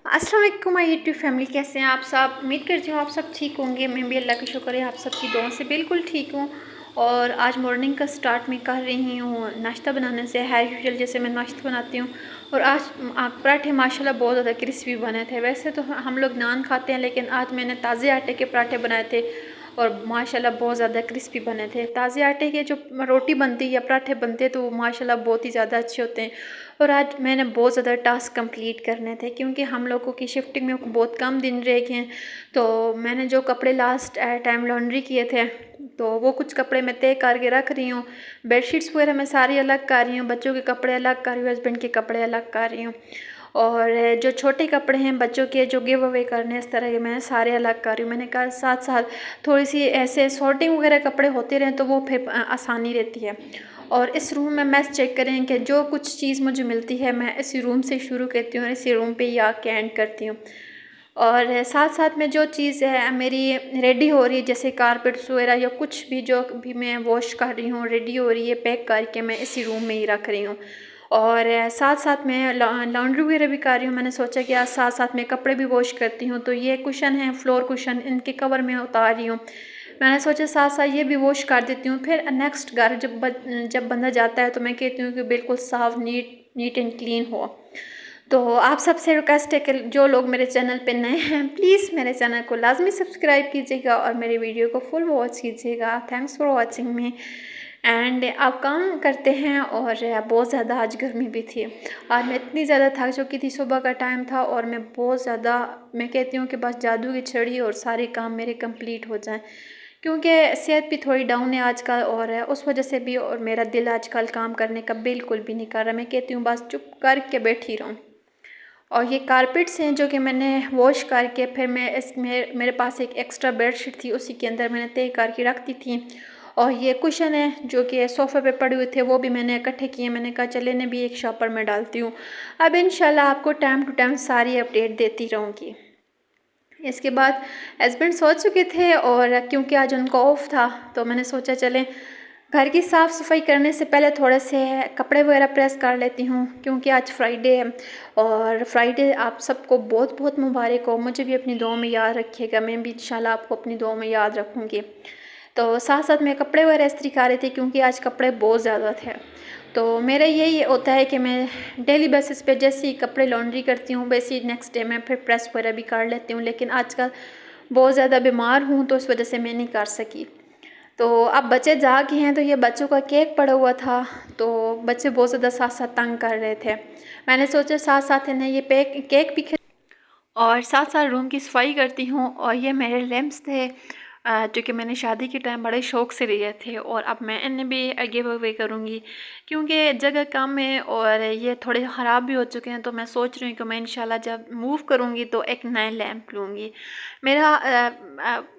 अस्सलाम वालेकुम my YouTube family, कैसे हैं आप सब। उम्मीद करती हूँ आप सब ठीक होंगे। मैं भी अल्लाह का शुक्र है आप सबकी दुआओं से बिल्कुल ठीक हूँ। और आज मॉर्निंग का स्टार्ट मैं कर रही हूँ नाश्ता बनाने से। हैज़ यूजुअल जैसे मैं नाश्ता बनाती हूँ। और आज पराठे माशाल्लाह बहुत ज़्यादा क्रिस्पी बने थे। वैसे तो हम लोग नान खाते हैं, लेकिन आज मैंने ताज़े आटे के पराठे बनाए थे और माशाल्लाह बहुत ज़्यादा क्रिस्पी बने थे। ताज़े आटे के जो रोटी बनती है या पराठे बनते हैं तो वो माशाल्लाह बहुत ही ज़्यादा अच्छे होते हैं। और आज मैंने बहुत ज़्यादा टास्क कंप्लीट करने थे, क्योंकि हम लोगों की शिफ्टिंग में बहुत कम दिन रह गए हैं। तो मैंने जो कपड़े लास्ट टाइम लॉन्ड्री किए थे तो वो कुछ कपड़े मैं तय करके रख रही हूँ। बेडशीट्स वगैरह मैं सारी अलग कर रही हूँ, बच्चों के कपड़े अलग कर रही हूँ, हस्बैंड के कपड़े अलग कर रही हूँ। और जो छोटे कपड़े हैं बच्चों के जो गिव अवे करने इस तरह के मैं सारे अलग कर रही हूँ। मैंने कहा साथ साथ थोड़ी सी ऐसे सॉर्टिंग वगैरह कपड़े होते रहें तो वो फिर आसानी रहती है। और इस रूम में मैस चेक करें कि जो कुछ चीज़ मुझे मिलती है मैं इसी रूम से शुरू करती हूँ और इसी रूम पे ही आके एंड करती हूँ। और साथ साथ में जो चीज़ है मेरी रेडी हो रही है, जैसे कारपेट्स वगैरह या कुछ भी जो भी मैं वॉश कर रही हूँ रेडी हो रही है, पैक करके मैं इसी रूम में ही रख रही हूँ। और साथ साथ मैं लॉन्ड्री वगैरह भी कर रही हूँ। मैंने सोचा कि आज साथ साथ मैं कपड़े भी वॉश करती हूँ। तो ये कुशन है, फ्लोर कुशन, इनके कवर मैं उतार रही हूँ। मैंने सोचा साथ साथ ये भी वॉश कर देती हूँ। फिर नेक्स्ट घर जब बंदा जाता है तो मैं कहती हूँ कि बिल्कुल साफ नीट एंड क्लीन हो। तो आप सबसे रिक्वेस्ट है कि जो लोग मेरे चैनल पे नए हैं प्लीज़ मेरे चैनल को लाजमी सब्सक्राइब कीजिएगा और मेरे वीडियो को फुल वॉच कीजिएगा। Thanks for watching me. And आप काम करते हैं। और बहुत ज़्यादा आज गर्मी भी थी। आज मैं इतनी ज़्यादा थक चुकी थी, सुबह का टाइम था और मैं बहुत ज़्यादा, मैं कहती हूँ कि बस जादू की छड़ी और सारे काम मेरे कंप्लीट हो जाएं, क्योंकि सेहत भी थोड़ी डाउन है आजकल और उस वजह से भी। और मेरा दिल आजकल काम करने का बिल्कुल भी नहीं कर रहा। मैं कहती हूँ बस चुप करके बैठी रहूँ। और ये कारपेट्स हैं जो कि मैंने वॉश करके फिर मैं इसमें मेरे पास एक एक्स्ट्रा बेडशीट थी, उसी के अंदर मैंने तय करके रख दी थी। और ये कुशन है जो कि सोफ़े पे पड़े हुए थे वो भी मैंने इकट्ठे किए। मैंने कहा चले इन्हें भी एक शॉपर में डालती हूँ। अब इंशाल्लाह आपको टाइम टू टाइम सारी अपडेट देती रहूँगी। इसके बाद हस्बैंड सो चुके थे और क्योंकि आज उनका ऑफ था तो मैंने सोचा चलें घर की साफ़ सफाई करने से पहले थोड़े से कपड़े वगैरह प्रेस कर लेती हूँ, क्योंकि आज फ्राइडे है। और फ्राइडे आप सबको बहुत बहुत मुबारक हो। मुझे भी अपनी दुआ में याद रखिएगा, मैं भी इंशाल्लाह आपको अपनी दुआ में याद रखूँगी। तो साथ साथ मैं कपड़े वगैरह इस्त्री कर रही थी, क्योंकि आज कपड़े बहुत ज़्यादा थे। तो मेरा यही होता है कि मैं डेली बेसिस पे जैसे ही कपड़े लॉन्ड्री करती हूँ वैसे ही नेक्स्ट डे मैं फिर प्रेस वगैरह भी कर लेती हूँ। लेकिन आजकल बहुत ज़्यादा बीमार हूँ तो इस वजह से मैं नहीं कर सकी। तो अब बच्चे जागे हैं तो ये बच्चों का केक पड़ा हुआ था तो बच्चे बहुत ज़्यादा साथ साथ तंग कर रहे थे। मैंने सोचा साथ साथ इन्हें ये केक भी और साथ साथ रूम की सफाई करती हूँ। और ये मेरे लैम्प्स थे जो कि मैंने शादी के टाइम बड़े शौक़ से लिए थे और अब मैं इन्हें भी गिव अवे करूँगी, क्योंकि जगह कम है और ये थोड़े ख़राब भी हो चुके हैं। तो मैं सोच रही हूँ कि मैं इंशाल्लाह जब मूव करूँगी तो एक नया लैम्प लूँगी। मेरा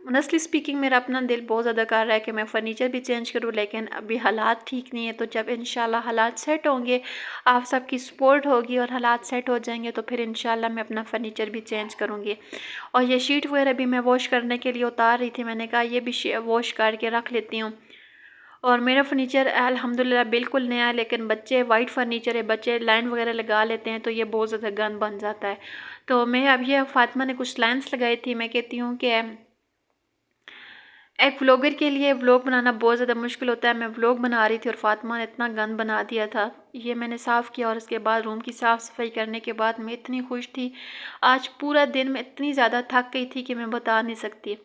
ऑनेस्टली स्पीकिंग मेरा अपना दिल बहुत ज़्यादा कर रहा है कि मैं फ़र्नीचर भी चेंज करूँ, लेकिन अभी हालात ठीक नहीं है। तो जब इंशाल्लाह हालात सेट होंगे, आप सबकी सपोर्ट होगी और हालात सेट हो जाएंगे तो फिर इंशाल्लाह मैं अपना फ़र्नीचर भी चेंज करूँगी। और ये शीट वगैरह भी मैं वॉश करने के लिए उतार रही थी, मैंने कहा ये भी वॉश करके रख लेती हूँ। और मेरा फर्नीचर अल्हम्दुलिल्लाह बिल्कुल नया है, लेकिन बच्चे वाइट फर्नीचर है, बच्चे लाइन वगैरह लगा लेते हैं तो ये बहुत ज़्यादा गंद बन जाता है। तो मैं अब ये फातिमा ने कुछ लाइन्स लगाई थी, मैं कहती हूँ कि एक व्लॉगर के लिए व्लॉग बनाना बहुत ज़्यादा मुश्किल होता है। मैं व्लॉग बना रही थी और फातिमा ने इतना गंद बना दिया था। ये मैंने साफ़ किया और उसके बाद रूम की साफ़ सफाई करने के बाद मैं इतनी खुश थी। आज पूरा दिन मैं इतनी ज़्यादा थक गई थी कि मैं बता नहीं सकती।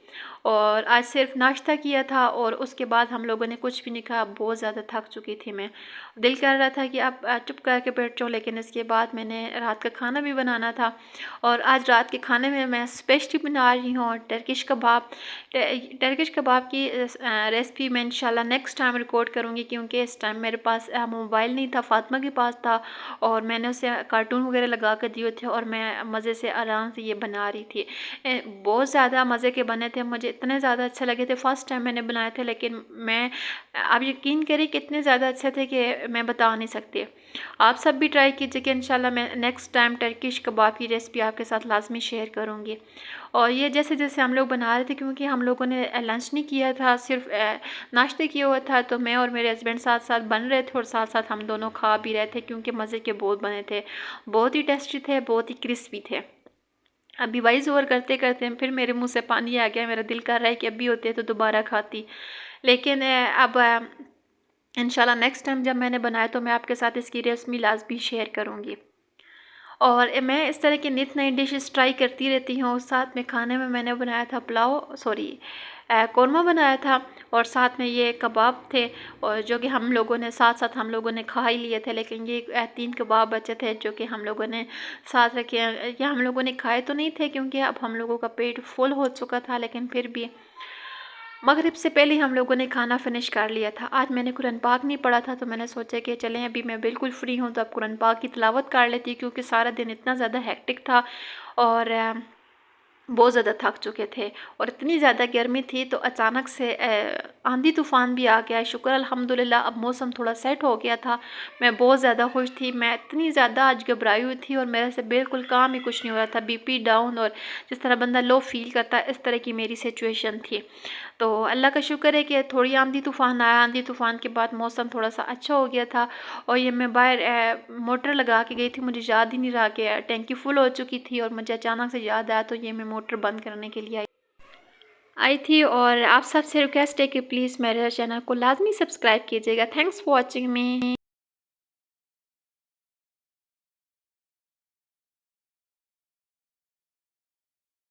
और आज सिर्फ नाश्ता किया था और उसके बाद हम लोगों ने कुछ भी नहीं खाया। बहुत ज़्यादा थक चुकी थी मैं। दिल कर रहा था कि अब चुप करके बैठ जाऊँ, लेकिन इसके बाद मैंने रात का खाना भी बनाना था। और आज रात के खाने में मैं स्पेशली बना रही हूँ टर्किश कबाब। टर्किश कबाब की रेसिपी मैं इंशाल्लाह नेक्स्ट टाइम रिकॉर्ड करूँगी, क्योंकि इस टाइम मेरे पास मोबाइल नहीं था, फातिमा के पास था और मैंने उसे कार्टून वगैरह लगा कर दिए थे और मैं मज़े से आराम से ये बना रही थी। बहुत ज़्यादा मज़े के बने थे, मुझे इतने ज़्यादा अच्छे लगे थे। फ़र्स्ट टाइम मैंने बनाए थे, लेकिन मैं आप यकीन करिए कि इतने ज़्यादा अच्छे थे कि मैं बता नहीं सकती। आप सब भी ट्राई कीजिए, इंशाल्लाह मैं नेक्स्ट टाइम टर्किश कबाब की रेसिपी आपके साथ लाजमी शेयर करूँगी। और ये जैसे जैसे हम लोग बना रहे थे, क्योंकि हम लोगों ने लंच नहीं किया था, सिर्फ नाश्ते किया हुआ था, तो मैं और मेरे हस्बैंड साथ साथ बन रहे थे और साथ साथ हम दोनों खा भी रहे थे, क्योंकि मज़े के बहुत बने थे, बहुत ही टेस्टी थे, बहुत ही क्रिस्पी थे। अभी वॉइस ओवर करते करते फिर मेरे मुंह से पानी आ गया, मेरा दिल कर रहा है कि अभी होते तो दोबारा खाती। लेकिन अब इंशाल्लाह नेक्स्ट टाइम जब मैंने बनाया तो मैं आपके साथ इसकी रेसिपी लाजमी शेयर करूँगी। और मैं इस तरह की नित नई डिशेस ट्राई करती रहती हूँ। साथ में खाने में मैंने बनाया था पुलाव, सॉरी कौरमा बनाया था, और साथ में ये कबाब थे, और जो कि हम लोगों ने साथ साथ हम लोगों ने खा ही लिए थे। लेकिन ये 3 कबाब बचे थे जो कि हम लोगों ने साथ रखे। ये हम लोगों ने खाए तो नहीं थे क्योंकि अब हम लोगों का पेट फुल हो चुका था, लेकिन फिर भी मगरिब से पहले हम लोगों ने खाना फिनिश कर लिया था। आज मैंने कुरान पाक नहीं पढ़ा था तो मैंने सोचा कि चलें अभी मैं बिल्कुल फ्री हूँ तो अब कुरान पाक की तिलावत कर लेती, क्योंकि सारा दिन इतना ज़्यादा हेक्टिक था और बहुत ज़्यादा थक चुके थे और इतनी ज़्यादा गर्मी थी। तो अचानक से आंधी तूफ़ान भी आ गया। शुक्र अल्हम्दुलिल्लाह अब मौसम थोड़ा सेट हो गया था। मैं बहुत ज़्यादा खुश थी। मैं इतनी ज़्यादा आज घबराई हुई थी और मेरे से बिल्कुल काम ही कुछ नहीं हो रहा था। बीपी डाउन और जिस तरह बंदा लो फील करता है इस तरह की मेरी सिचुएशन थी। तो अल्लाह का शुक्र है कि थोड़ी आंधी तूफ़ान आया। आंधी तूफ़ान के बाद मौसम थोड़ा सा अच्छा हो गया था और ये मैं बाहर मोटर लगा के गई थी। मुझे याद ही नहीं रहा कि टैंकी फुल हो चुकी थी और मुझे अचानक से याद आया तो ये मैं मोटर बंद करने के लिए आई थी। और आप सबसे रिक्वेस्ट है कि प्लीज़ मेरे चैनल को लाजमी सब्सक्राइब कीजिएगा। Thanks for watching me.